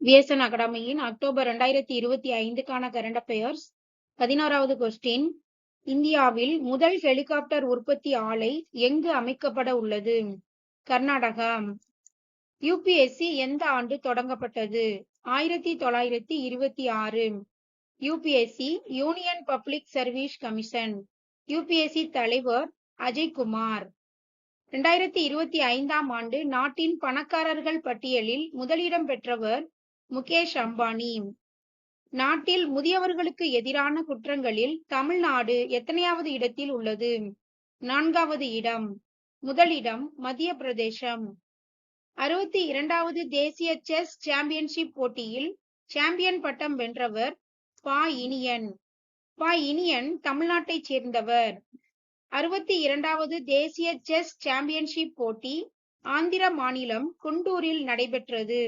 VSN அகாடமியின் October 2025க்கான current affairs. 11வது கொஸ்டின். இந்தியாவில் முதல் ஹெலிகாப்டர் உற்பத்தி ஆலை எங்கு அமைக்கப்பட உள்ளது? கர்நாடகா. யுபிஎஸ்சி எந்த ஆண்டு தொடங்கப்பட்டது? 1926. UPSC union public service commission. UPSC தலைவர் அஜய்குமார். 2025ஆம் ஆண்டு நாட்டின் பணக்காரர்கள் பட்டியலில் முதலிடம் பெற்றவர் முகேஷ் அம்பானி. நாட்டில் முதியவர்களுக்கு எதிரான குற்றங்களில் தமிழ்நாடு எத்தனையாவது இடத்தில் உள்ளது? 4வது இடம். முதலிடம் மத்திய பிரதேசம். 62வது தேசிய செஸ் சாம்பியன்ஷிப் போட்டியில் சாம்பியன் பட்டம் வென்றவர் பா இனியன். பா இனியன் தமிழ்நாட்டைச் சேர்ந்தவர். 62வது தேசிய செஸ் சாம்பியன்ஷிப் போட்டி ஆந்திர மாநிலம் குண்டூரில் நடைபெற்றது.